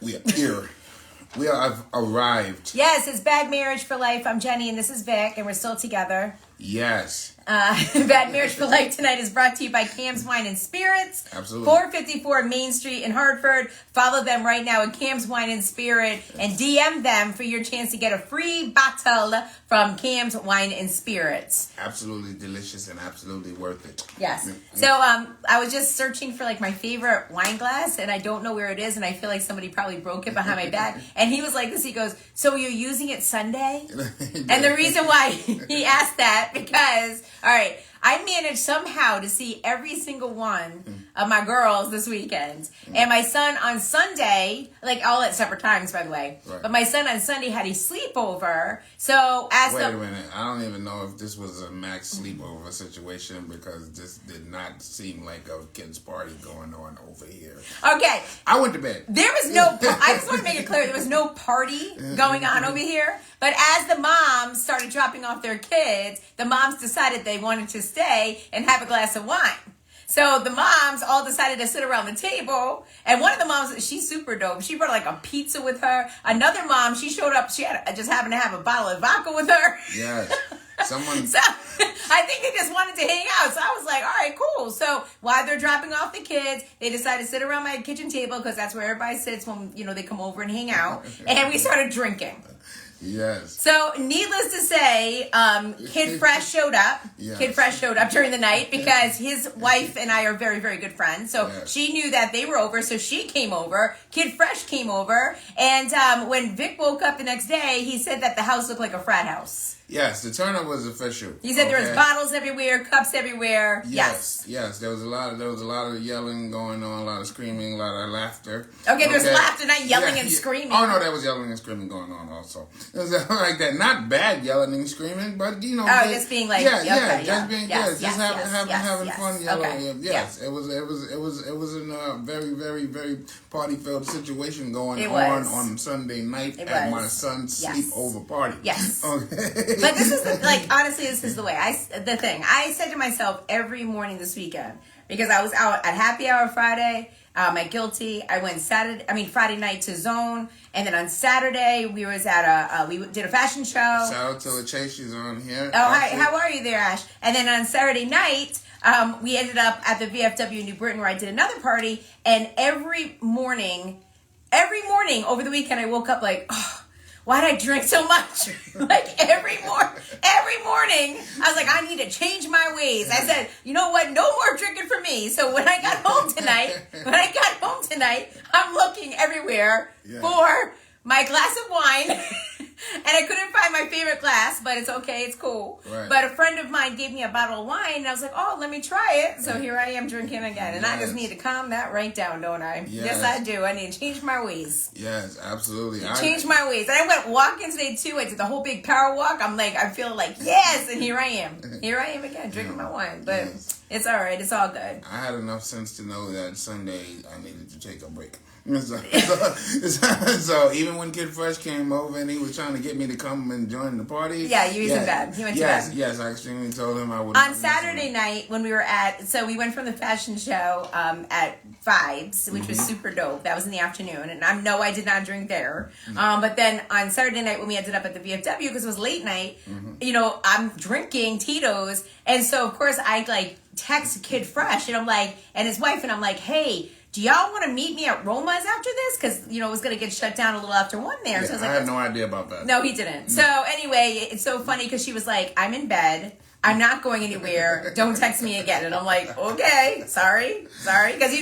We are here. We have arrived. Yes, it's Bad Marriage for Life. I'm Jenny, and this is Vic, and we're still together. Yes. Bad Marriage for Life tonight is brought to you by Cam's Wine and Spirits. Absolutely. 454 Main Street in Hartford. Follow them right now at Cam's Wine and Spirit and DM them for your chance to get a free bottle from Cam's Wine and Spirits. Absolutely delicious and absolutely worth it. Yes. So I was just searching for like my favorite wine glass, and I don't know where it is, and I feel like somebody probably broke it behind my back. And he was like this. He goes, "So you're using it Sunday?" And the reason why he asked that because, all right, I managed somehow to see every single one of my girls this weekend. And my son on Sunday, like all at separate times, by the way. Right. But my son on Sunday had a sleepover. So as Wait a minute. I don't even know if this was a max sleepover situation because this did not seem like a kid's party going on over here. Okay. I went to bed. There was no, I just want to make it clear, there was no party going on over here. But as the moms started dropping off their kids, the moms decided they wanted to stay and have a glass of wine. So the moms all decided to sit around the table. And one of the moms, she's super dope. She brought like a pizza with her. Another mom, she showed up, she had just happened to have a bottle of vodka with her. Yes. Someone. So I think they just wanted to hang out. So I was like, all right, cool. So while they're dropping off the kids, they decided to sit around my kitchen table because that's where everybody sits when, they come over and hang out. And we started drinking. Yes. So, needless to say, Kid Fresh showed up. Yes. Kid Fresh showed up during the night because his wife and I are very, very good friends. So, yes. She knew that they were over, so she came over. Kid Fresh came over. And when Vic woke up the next day, he said that the house looked like a frat house. Yes, the turn-up was official. He said there was bottles everywhere, cups everywhere. Yes. There was a lot of yelling going on, a lot of screaming, a lot of laughter. Okay, there's laughter, not yelling and screaming. Oh no, there was yelling and screaming going on also. It was like that, not bad yelling and screaming, but just being like having yes, fun yelling. Okay. Yes, it was a very, very, very party-filled situation going on Sunday night at my son's sleepover party. Yes. Okay. But this is honestly, this is the way I said to myself every morning this weekend, because I was out at happy hour Friday, at Guilty. I went Friday night to Zone. And then on Saturday, we was at we did a fashion show. Shout out to LaChase, she's on here. Oh, hi, how are you there, Ash? And then on Saturday night, we ended up at the VFW in New Britain where I did another party. And every morning over the weekend, I woke up like, oh, why did I drink so much? Like every morning, I was like, I need to change my ways. I said, you know what? No more drinking for me. So when I got home tonight, I'm looking everywhere for my glass of wine. And I couldn't find my favorite glass, but it's okay. It's cool. Right. But a friend of mine gave me a bottle of wine, and I was like, oh, let me try it. So here I am drinking again. And I just need to calm that right down, don't I? Yes, I do. I need to change my ways. Yes, absolutely. Change my ways. And I went walking today, too. I did the whole big power walk. I feel like, yes. And here I am. Here I am again, drinking my wine. But it's all right. It's all good. I had enough sense to know that Sunday I needed to take a break. So even when Kid Fresh came over and he was trying to get me to come and join the party. Yeah, you was in bed. He went to bed. Yes, I extremely told him I would. On Saturday night when we were we went from the fashion show at Vibes, which was super dope. That was in the afternoon. And I did not drink there. But then on Saturday night when we ended up at the VFW, because it was late night, I'm drinking Tito's. And so, of course, I text Kid Fresh and his wife, and I'm like, hey, do y'all want to meet me at Roma's after this? Because, it was going to get shut down a little after 1 there. Yeah, so I was I had no idea about that. No, he didn't. No. So anyway, it's so funny because she was like, I'm in bed. I'm not going anywhere. Don't text me again. And I'm like, okay, sorry. Because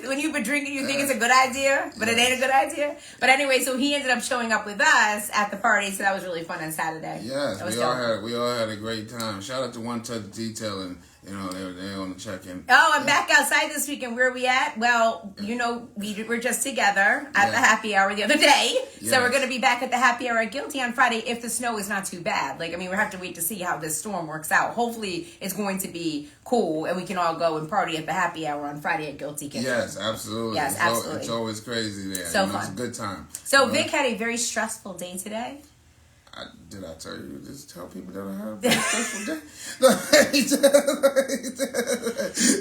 when you've been drinking, you think it's a good idea, but it ain't a good idea. But anyway, so he ended up showing up with us at the party, so that was really fun on Saturday. Yes, we all had a great time. Shout out to One Touch Detailing. They're on the check-in. Oh, I'm back outside this weekend. Where are we at? Well, we were just together at the happy hour the other day. Yes. So we're going to be back at the happy hour at Guilty on Friday if the snow is not too bad. We have to wait to see how this storm works out. Hopefully, it's going to be cool and we can all go and party at the happy hour on Friday at Guilty Kitchen. Yes, absolutely. Yes, absolutely. It's always crazy there. So fun. It's a good time. So Vic had a very stressful day today. Did I tell you? Just tell people that I had a very stressful day.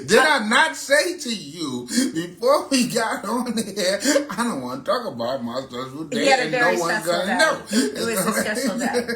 Did I not say to you before we got on here? I don't want to talk about my stressful day, and no one's gonna know. It was a stressful day,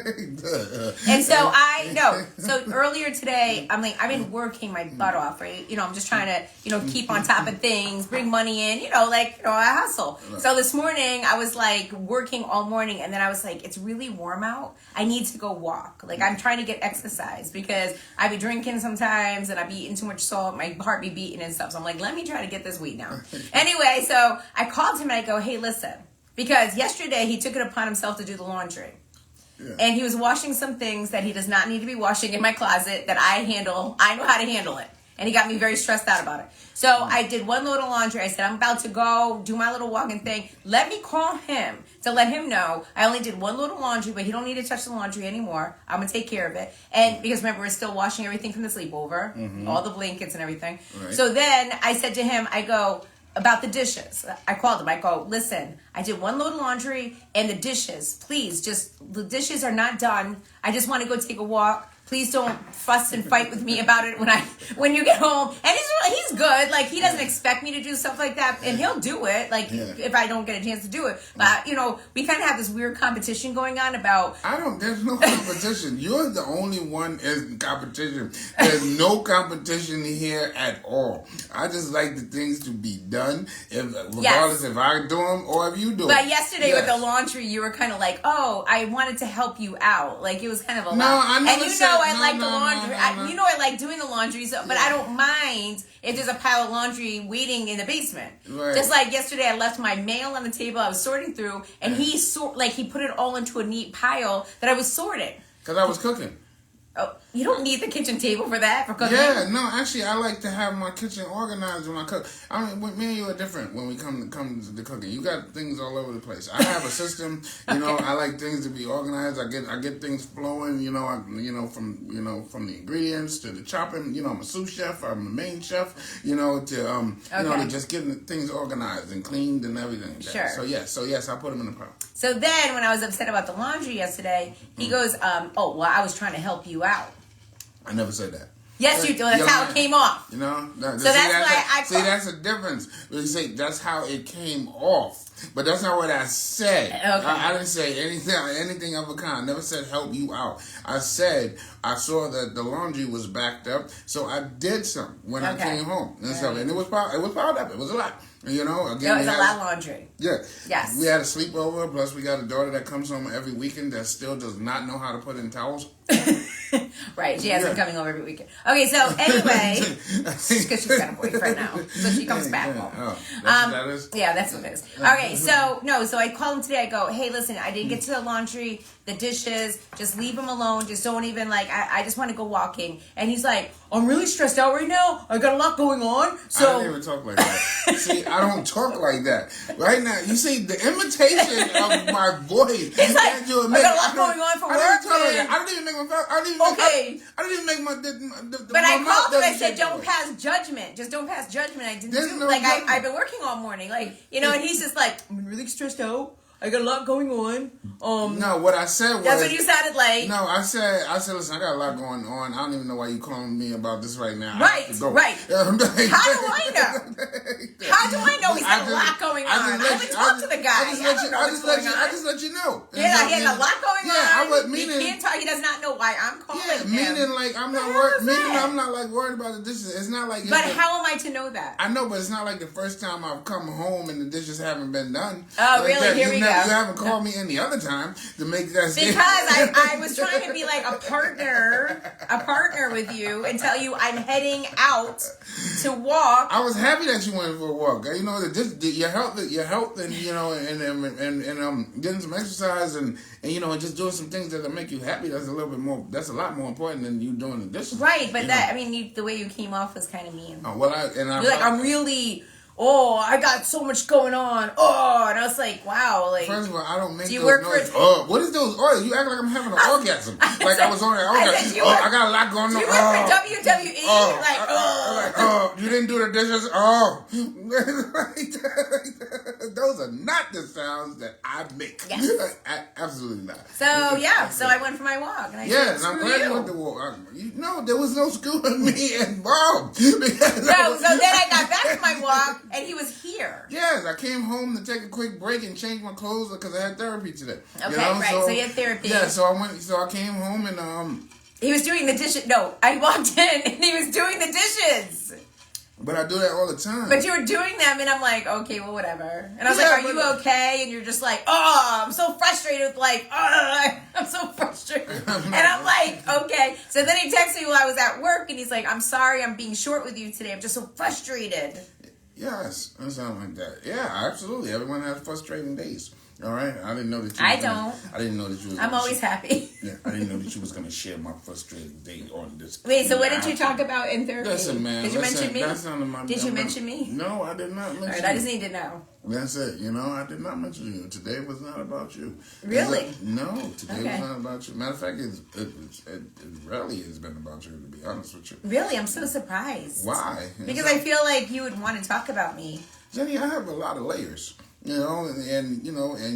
and so I know. So earlier today, I'm like, I've been working my butt off, right? I'm just trying to, keep on top of things, bring money in, I hustle. Right. So this morning, I was like working all morning, and then I was like, it's really warm out. I need to go walk. Like, I'm trying to get exercise because I be drinking sometimes and I be eating too much salt. My heart be beating and stuff. So I'm like, let me try to get this weight down. Anyway, so I called him and I go, hey, listen, because yesterday he took it upon himself to do the laundry. Yeah. And he was washing some things that he does not need to be washing in my closet that I handle. I know how to handle it. And he got me very stressed out about it. So I did one load of laundry. I said, I'm about to go do my little walking thing. Let me call him to let him know I only did one load of laundry, but he don't need to touch the laundry anymore. I'm going to take care of it. And because remember, we're still washing everything from the sleepover, all the blankets and everything. Right. So then I said to him, I go, about the dishes. I called him. I go, listen, I did one load of laundry and the dishes. Please, the dishes are not done. I just want to go take a walk. Please don't fuss and fight with me about it when you get home. And he's good. Like, he doesn't expect me to do stuff like that. And he'll do it, if I don't get a chance to do it. But, we kind of have this weird competition going on about... There's no competition. You're the only one in competition. There's no competition here at all. I just like the things to be done, regardless if I do them or if you do them. But yesterday with the laundry, you were kind of like, oh, I wanted to help you out. Like, it was kind of a lot. No, I never said... I like the laundry. I like doing the laundry, but I don't mind if there's a pile of laundry waiting in the basement. Right. Just like yesterday, I left my mail on the table. I was sorting through, and he put it all into a neat pile that I was sorting. Because I was cooking. Oh, you don't need the kitchen table for that, for cooking. Yeah, no, actually, I like to have my kitchen organized when I cook. I mean, me and you are different when we come to the cooking. You got things all over the place. I have a system, okay. I like things to be organized. I get things flowing, from the ingredients to the chopping. I'm a sous chef. I'm the main chef. To just getting things organized and cleaned and everything. Sure. So yes, I put them in the pile. So then, when I was upset about the laundry yesterday, he goes, I was trying to help you out. I never said that. Yes, you do. That's how it came off. So that's the difference. You say that's how it came off. But that's not what I said. Okay. I didn't say anything of a kind. I never said help you out. I said I saw that the laundry was backed up, so I did some when I came home and stuff. And it was piled up. It was a lot. Again, it was a lot of laundry. Yeah. Yes. We had a sleepover. Plus, we got a daughter that comes home every weekend that still does not know how to put in towels. Right. She has been coming over every weekend. Okay. So anyway, because she's got a boyfriend now, so she comes back home. Oh, that's what that is? Yeah, that's what it is. Okay. So I called him today. I go, hey, listen, I didn't get to the laundry, the dishes. Just leave them alone. Just don't even I just want to go walking. And he's like, I'm really stressed out right now. I got a lot going on. So I don't even talk like that. See, I don't talk like that. Right now, you see the imitation of my voice. It's like, I got a lot going on for work. I don't even make my. I don't even make my. But I called him. I said, "Don't pass judgment. Just don't pass judgment." I didn't do I've been working all morning, and he's just like, "I'm really stressed out. I got a lot going on." No, what I said was... That's what you sounded like. No, I said, listen, I got a lot going on. I don't even know why you calling me about this right now. Right. How do I know? How do I know he's got a lot going on? I only talk to the guy. I just let you know. Yeah, he has a lot going on. Meaning, he can't talk. He does not know why I'm calling him. Meaning I'm not worried. I'm not worried about the dishes. It's not like... But how am I to know that? I know, but it's not like the first time I've come home and the dishes haven't been done. Oh, really? Here we go. You haven't called me any other time to make that statement. Because I was trying to be like a partner with you and tell you I'm heading out to walk. I was happy that you went for a walk. Your health and getting some exercise and just doing some things that make you happy. That's a lot more important than you doing the dishes. Right, but the way you came off was kind of mean. Oh, well, I'm really... Oh, I got so much going on. Oh, and I was like, wow. Like, first of all, I don't make those noises. What is those? Oh, you act like I'm having an orgasm. I was on an orgasm. I got a lot going on. You work for WWE? You didn't do the dishes? Oh. those are not the sounds that I make. Yes. Absolutely not. So I went for my walk, and I said, I'm screw glad you you. went to walk. No, there was no screwing me involved. No, so then I got back from my walk, and he was here. Yes, I came home to take a quick break and change my clothes because I had therapy today. Okay, right. So you had therapy. Yeah, so I came home and he was doing the dishes. No, I walked in and he was doing the dishes. But I do that all the time. But you were doing them, and I'm like, okay, well, whatever. And I was like, are you okay? And you're just like, oh, I'm so frustrated with I'm so frustrated. And I'm like, okay. So then he texted me while I was at work, and he's like, I'm sorry, I'm being short with you today. I'm just so frustrated. Yes, or something like that. Yeah, absolutely. Everyone has frustrating days. All right, I didn't know that you. I don't. I didn't know that you. I'm always happy. Yeah, I didn't know that you was gonna share my frustrating day on this. Wait, so what did you talk about in therapy? Listen, man. Did you mention me? That's none of my. Did you mention me? No, I did not mention. All right, I just need to know. That's it. I did not mention you. Today was not about you. Really? No, today was not about you. Matter of fact, it rarely has been about you, to be honest with you. Really? I'm so surprised. Why? Because I feel like you would want to talk about me. Jenny, I have a lot of layers. And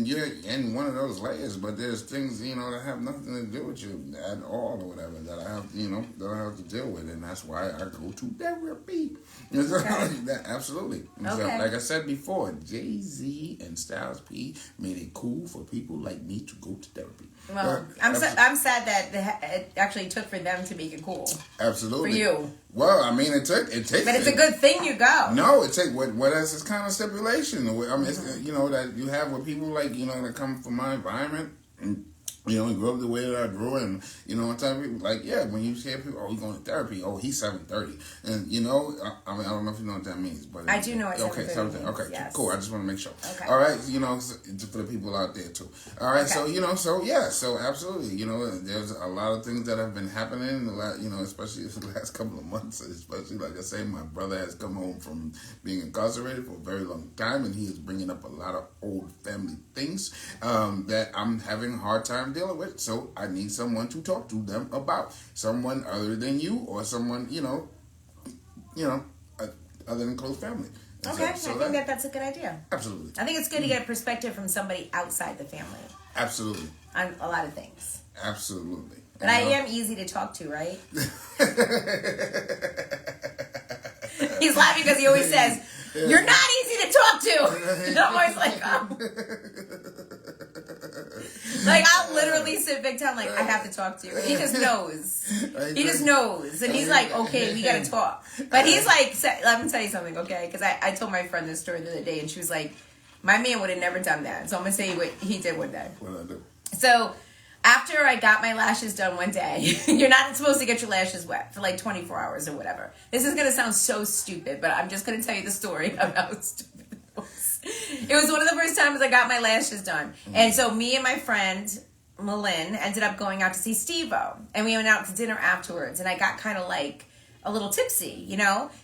you're in one of those layers, but there's things, that have nothing to do with you at all or whatever that I have, that I have to deal with, and that's why I go to therapy. Absolutely. Okay. So, like I said before, Jay-Z and Styles P made it cool for people like me to go to therapy. Well, I'm sad that it actually took for them to make it cool. Absolutely. For you. Well, I mean, it takes. But it's a good thing you go. No, it takes what else is kind of stipulation. I mean, it's, that you have with people like that come from my environment. And, and grew up the way that I grew, and on top of people, like, yeah, when you hear people, oh, he's going to therapy, oh, he's 730, and I mean, I don't know if you know what that means, but I do know what 730 means. Okay, yes. Cool. I just want to make sure. Okay. All right, for the people out there too. All right, okay. So absolutely, there's a lot of things that have been happening in the last, especially the last couple of months, especially like I say, my brother has come home from being incarcerated for a very long time, and he is bringing up a lot of old family things that I'm having a hard time dealing with, so I need someone to talk to them about. Someone other than you, or someone, other than close family. Okay, I think that's a good idea. Absolutely. I think it's good to get a perspective from somebody outside the family. Absolutely. On a lot of things. Absolutely. But I am easy to talk to, right? He's laughing because he always says, you're not easy to talk to. And I'm always like, oh. Like, I'll literally sit big time, like, I have to talk to you. And he just knows. He just knows. And he's like, okay, we got to talk. But he's like, let me tell you something, okay? Because I told my friend this story the other day, and she was like, my man would have never done that. So I'm going to say what he did one day. What did I do? So after I got my lashes done one day, you're not supposed to get your lashes wet for like 24 hours or whatever. This is going to sound so stupid, but I'm just going to tell you the story of how stupid it was. It was one of the first times I got my lashes done. And so me and my friend, Malin, ended up going out to see Steve-O. And we went out to dinner afterwards. And I got kind of like a little tipsy,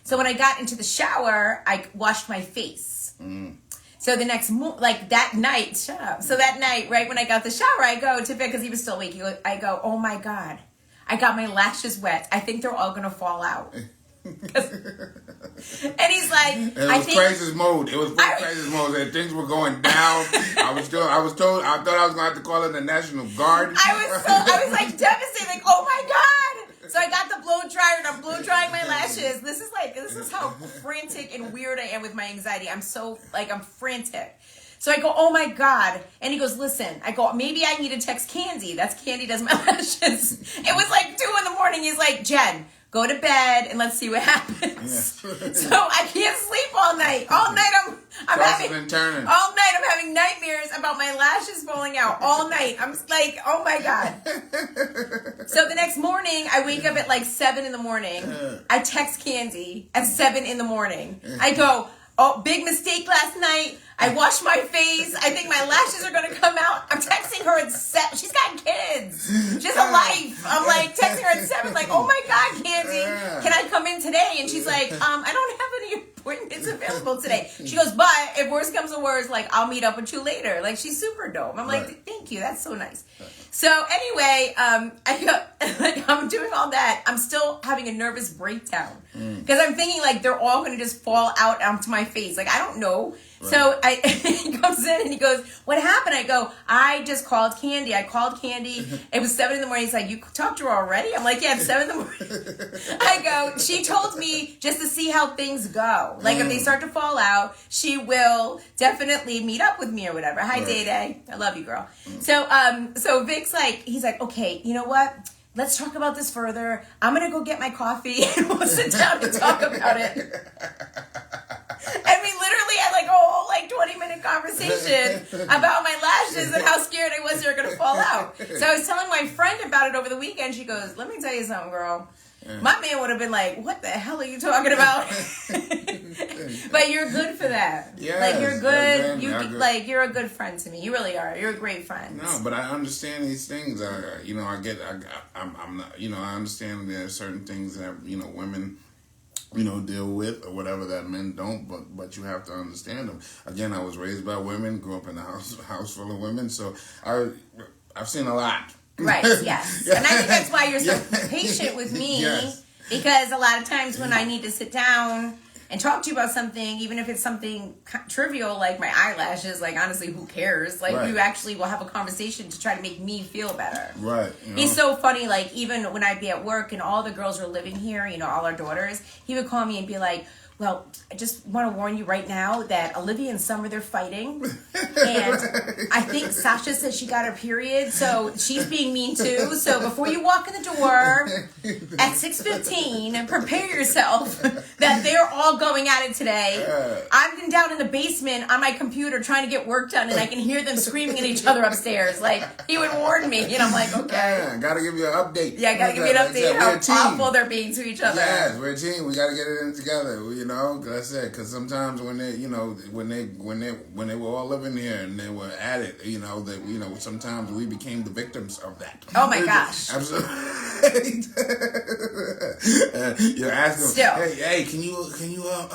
So when I got into the shower, I washed my face. So the next that night, shut up. So that night, right when I got the shower, I go to bed because he was still awake. I go, oh my God, I got my lashes wet. I think they're all going to fall out. And he's like, and it was crisis mode. It was crisis mode. And things were going down. I thought I was going to have to call in the National Guard. I was like devastated, like, oh my God. So I got the blow dryer and I'm blow drying my lashes. This is how frantic and weird I am with my anxiety. I'm so, I'm frantic. So I go, oh my God. And he goes, listen, I go, maybe I need to text Candy. That's Candy does my lashes. It was like 2 a.m. He's like, Jen, go to bed and let's see what happens. Yeah. So I can't sleep all night. All night I'm having nightmares about my lashes falling out all night. I'm like, oh my God. So the next morning, I wake up at like 7 a.m. I text Candy at 7 a.m. I go, oh, big mistake last night. I washed my face. I think my lashes are going to come out. I'm texting her at 7. She's got kids. She has a life. I'm like texting her at 7, like, oh my God, Candy, can I come in today? And she's like, I don't have any appointments available today. She goes, but if worse comes to worse, like, I'll meet up with you later. Like, she's super dope. I'm like, thank you. That's so nice. So anyway, I'm doing all that. I'm still having a nervous breakdown because I'm thinking like they're all going to just fall out onto my face. Like, I don't know. So he comes in and he goes, "What happened?" I go, "I just called Candy. I called Candy. It was 7 a.m. He's like, "You talked to her already?" I'm like, "Yeah, it's 7 a.m." I go, "She told me just to see how things go. Like if they start to fall out, she will definitely meet up with me or whatever." Hi, Day Day. I love you, girl. So Vic's like, he's like, "Okay, you know what? Let's talk about this further. I'm gonna go get my coffee and we'll sit down and talk about it." And we literally had like a whole 20-minute conversation about my lashes and how scared I was they were going to fall out. So I was telling my friend about it over the weekend. She goes, "Let me tell you something, girl. My man would have been like, what the hell are you talking about?" But you're good for that. Yes, like you're good. good. You're a good friend to me. You really are. You're a great friend. No, but I understand these things. I'm not. I understand there are certain things that women deal with or whatever that men don't, but you have to understand them. Again, I was raised by women, grew up in a house full of women, so I've seen a lot. Right, yes. And I think that's why you're so patient with me, because a lot of times when I need to sit down and talk to you about something, even if it's something trivial like my eyelashes, honestly, who cares? You actually will have a conversation to try to make me feel better. Right. He's so funny, even when I'd be at work and all the girls were living here, all our daughters, he would call me and be like, "Well, I just want to warn you right now that Olivia and Summer, they're fighting. And I think Sasha said she got her period, so she's being mean too. So before you walk in the door at 6:15, prepare yourself that they're all going at it today. I've been down in the basement on my computer trying to get work done, and I can hear them screaming at each other upstairs." He would warn me, and I'm like, okay. Yeah, gotta give you an update. Yeah, gotta give you an update how awful they're being to each other. Yes, we're a team. We gotta get it in together. Like I said, because sometimes when they, when they were all living here and they were at it, sometimes we became the victims of that. Oh my gosh! Absolutely. You ask them, still, hey, can you?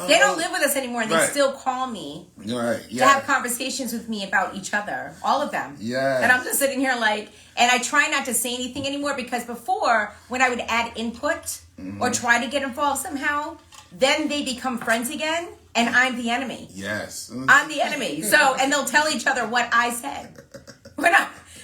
They don't live with us anymore, and they still call me to have conversations with me about each other, all of them. Yeah. And I'm just sitting here and I try not to say anything anymore, because before, when I would add input or try to get involved somehow, then they become friends again, and I'm the enemy. Yes. I'm the enemy. So, and they'll tell each other what I said.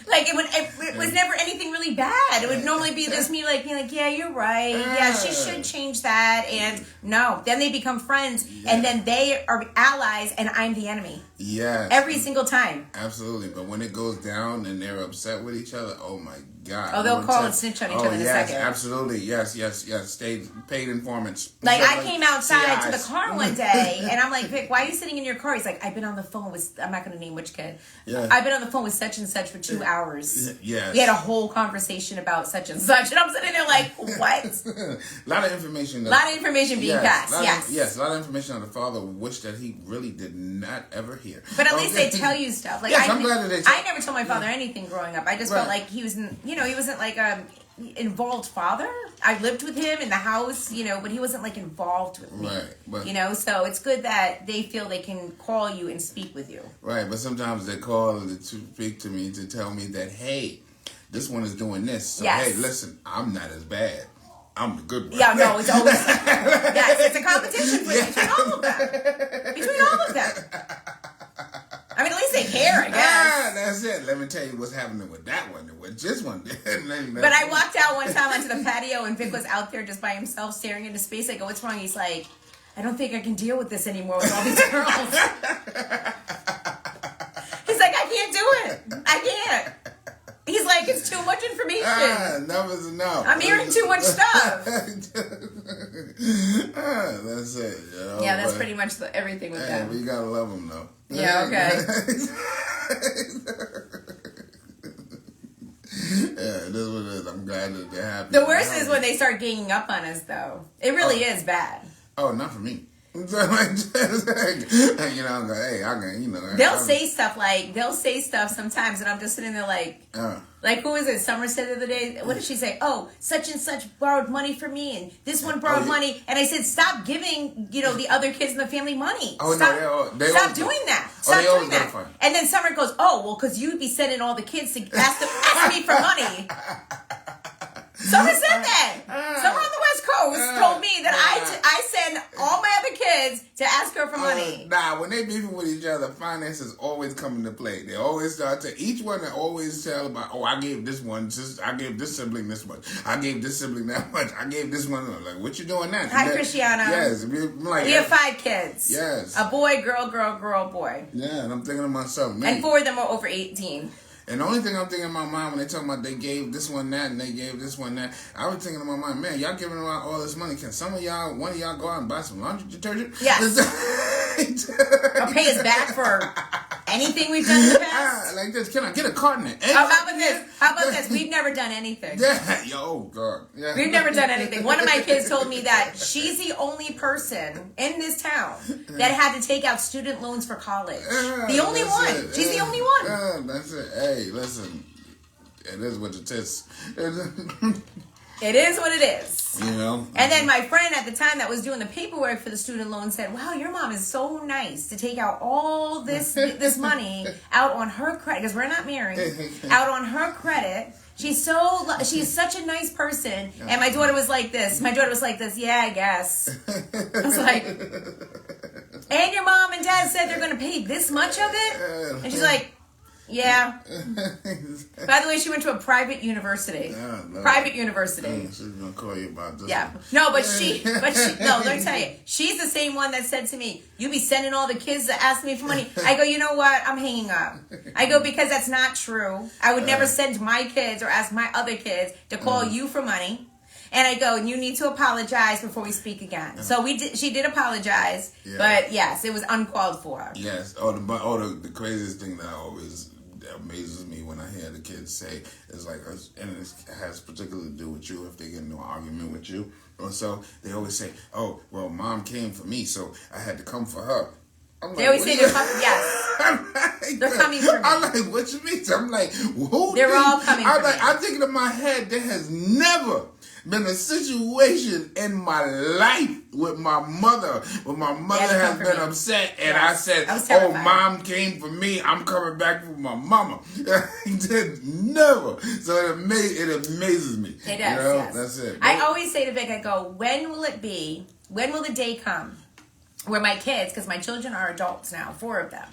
It was never anything really bad. It would normally be just me being like, "Yeah, you're right. Yeah, she should change that." And no, then they become friends, and then they are allies, and I'm the enemy. Yes. Every single time. Absolutely. But when it goes down and they're upset with each other, oh my God. Oh, they'll call and snitch on each other in a second. Absolutely. Yes. Paid informants. I came outside to the car one day, and I'm like, "Vic, why are you sitting in your car?" He's like, "I've been on the phone with," I'm not going to name which kid. Yeah. "I've been on the phone with such and such for 2 hours. Yes. We had a whole conversation about such and such." And I'm sitting there like, what? A lot of information. A lot of information being passed, yes. A lot of information that the father wished that he really did not ever hear. But at least they tell you stuff. I'm glad that they I never told my father anything growing up. I just felt like he wasn't, he wasn't like a involved father. I lived with him in the house, but he wasn't involved with me. Right. So it's good that they feel they can call you and speak with you. Right, but sometimes they call to speak to me to tell me that, hey, this one is doing this. So, hey, listen, I'm not as bad. I'm the good one. Yeah, no, it's always yes, it's a competition between all of them. Between all of them. I mean, at least they care, I guess. That's it. Let me tell you what's happening with that one and what this one did. But I walked out one time onto the patio, and Vic was out there just by himself staring into space. I go, "What's wrong?" He's like, "I don't think I can deal with this anymore with all these girls." He's like, "I can't do it. I can't." He's like, "It's too much information. Enough is enough. I'm hearing too much stuff." That's it. Yeah, that's pretty much everything with them. We gotta love them, though. Yeah, okay. Yeah, it is what it is. I'm glad that they're happy. The worst is when they start ganging up on us, though. It really is bad. Oh, not for me. I'm going, hey, I can, They'll say stuff sometimes, and I'm just sitting there like, who is it? Summer said the other day, what did she say? "Oh, such and such borrowed money from me, and this one borrowed money." And I said, "Stop giving, the other kids in the family money. Stop doing that. Stop doing that." And then Summer goes, "Oh, well, because you'd be sending all the kids to ask me for money." Summer said that. Summer on the West Coast told me that I send all my other kids to ask her for money. Nah, when they beefing with each other, finances always come into play. They always start to each one. They always tell about, oh, I gave this one, I gave this sibling this much, I gave this sibling that much, I gave this one. Like, what you doing now? Hi, Cristiano. Yes, we have 5 kids. Yes, a boy, girl, boy. Yeah, and I'm thinking to myself, man. And 4 of them are over 18. And the only thing I'm thinking in my mind when they talking about they gave this one that and they gave this one that, I was thinking in my mind, man, y'all giving out all this money. Can one of y'all go out and buy some laundry detergent? Yes. Or pay us back for anything we've done in the past? Like this, can I get a carton? How about this? We've never done anything. Yeah. Oh, God. Yeah. We've never done anything. One of my kids told me that she's the only person in this town that had to take out student loans for college. The only one. It. She's the only one. That's it. Hey, listen. It is what it is. It is what it is. You know? And then my friend at the time that was doing the paperwork for the student loan said, wow, your mom is so nice to take out all this money out on her credit, because we're not married, out on her credit. She's such a nice person. And my daughter was like this. Yeah, I guess. I was like, and your mom and dad said they're going to pay this much of it? And she's like, yeah. By the way, she went to a private university. Private university. She's gonna call you about this. Yeah. No, but she no, let me tell you. She's the same one that said to me, you be sending all the kids that ask me for money. I go, you know what? I'm hanging up. I go, because that's not true. I would never send my kids or ask my other kids to call you for money. And I go, and you need to apologize before we speak again. So she did apologize, but yes, it was uncalled for. Yes. The craziest thing that amazes me when I hear the kids say is like, and it has particularly to do with you if they get into an argument with you, or so they always say, "Oh, well, mom came for me, so I had to come for her." They always say they're coming. Yes, they're coming for me. I'm like, what you mean? I'm like, who? They're all coming for me. I'm thinking in my head, there has never been a situation in my life with my mother where my mother has been upset and I said, oh, mom came for me, I'm coming back for my mama. Never. So it amazes me. It does, yes. That's it. I always say to Vic, I go, when will the day come where my kids, because my children are adults now, 4 of them,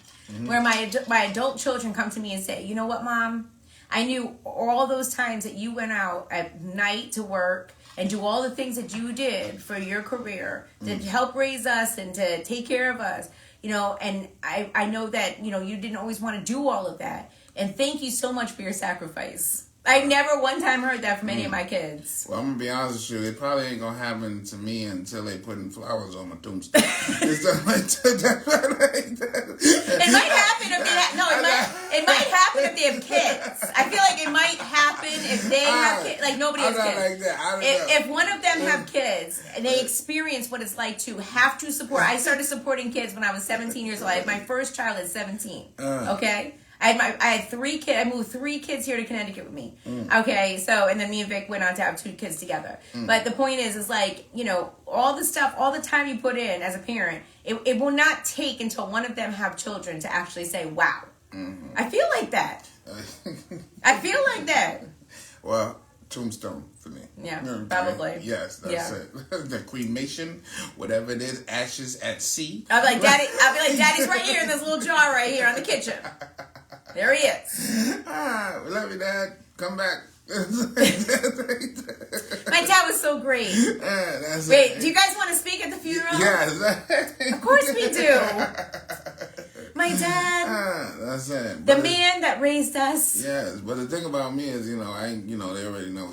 where my adult children come to me and say, you know what, Mom? I knew all those times that you went out at night to work and do all the things that you did for your career to help raise us and to take care of us, and I know that, you didn't always want to do all of that. And thank you so much for your sacrifice. I never one time heard that from any of my kids. Well, I'm going to be honest with you. It probably ain't going to happen to me until they putting flowers on my tombstone. It might happen if it might happen if they have kids. I feel like it might happen if they have kids. Like nobody has kids. Like that. If one of them have kids and they experience what it's like to have to support. I started supporting kids when I was 17 years old. I had my first child at 17. Okay? I had 3 kids. I moved 3 kids here to Connecticut with me. Okay, so, and then me and Vic went on to have 2 kids together. But the point is like, all the stuff, all the time you put in as a parent, it will not take until one of them have children to actually say, wow. I feel like that. I feel like that. Well, tombstone for me. Yeah, probably. Yes, that's it. The cremation, whatever it is, ashes at sea. I'll be like, Daddy's right here in this little jar right here on the kitchen. There he is. We love you, Dad. Come back. My dad was so great. Wait, do you guys want to speak at the funeral? Yes. Of course we do. My dad. That's it. The man that raised us. Yes, but the thing about me is, they already know,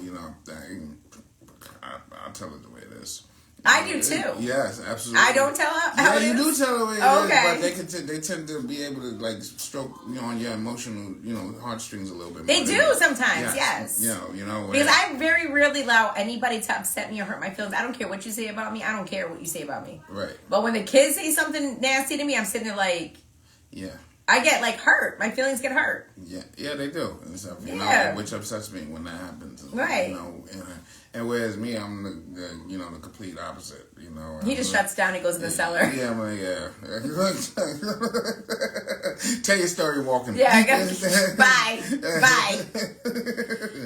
I'll tell it the way it is. I do too. Yes, absolutely. I don't tell her. Yeah, you do tell her what it is, but they tend to be able to like stroke on your emotional heartstrings a little bit. They do sometimes. Yes. Because I very rarely allow anybody to upset me or hurt my feelings. I don't care what you say about me. I don't care what you say about me. Right. But when the kids say something nasty to me, I'm sitting there like, yeah. I get like hurt. My feelings get hurt. Yeah, they do, and stuff. Which upsets me when that happens. Right. And whereas me, I'm the complete opposite. He just shuts down and goes in the cellar. Yeah, I'm like, tell your story walking. Yeah, I guess. Bye.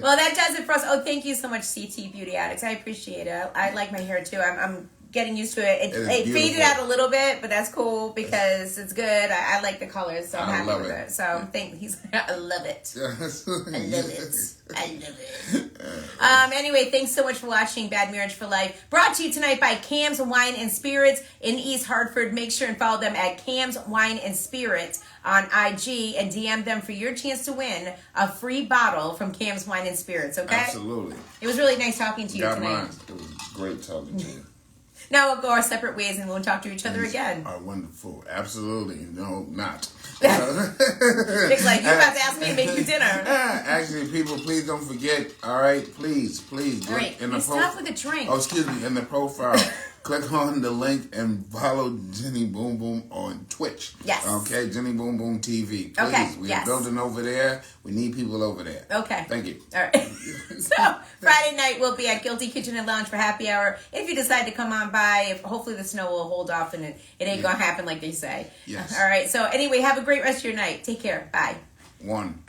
Well, that does it for us. Oh, thank you so much, CT Beauty Addicts. I appreciate it. I like my hair too. I'm getting used to it. It faded out a little bit, but that's cool because it's good. I like the colors, so I'm happy with it. So he's I love it. I love it. I love it. Anyway, thanks so much for watching Bad Marriage for Life. Brought to you tonight by Cam's Wine and Spirits in East Hartford. Make sure and follow them at Cam's Wine and Spirits on IG and DM them for your chance to win a free bottle from Cam's Wine and Spirits, okay? Absolutely. It was really nice talking to you tonight. Mine. It was great talking to you. Now we'll go our separate ways and we'll talk to each other again. Are wonderful. Absolutely. No, not. Nick's like, you're about to ask me to make you dinner. Actually, people, please don't forget. All right, please. All right, stop with the drink. Oh, excuse me. In the profile, click on the link and follow Jenny Boom Boom on Twitch. Yes. Okay, Jenny Boom Boom TV. Please. Okay. We're building over there. We need people over there. Okay. Thank you. All right. So Friday night we'll be at Guilty Kitchen and Lounge for happy hour. If you decide to come on by, hopefully the snow will hold off and it ain't gonna happen like they say. Yes. All right. So anyway, have a great rest of your night. Take care. Bye. 1.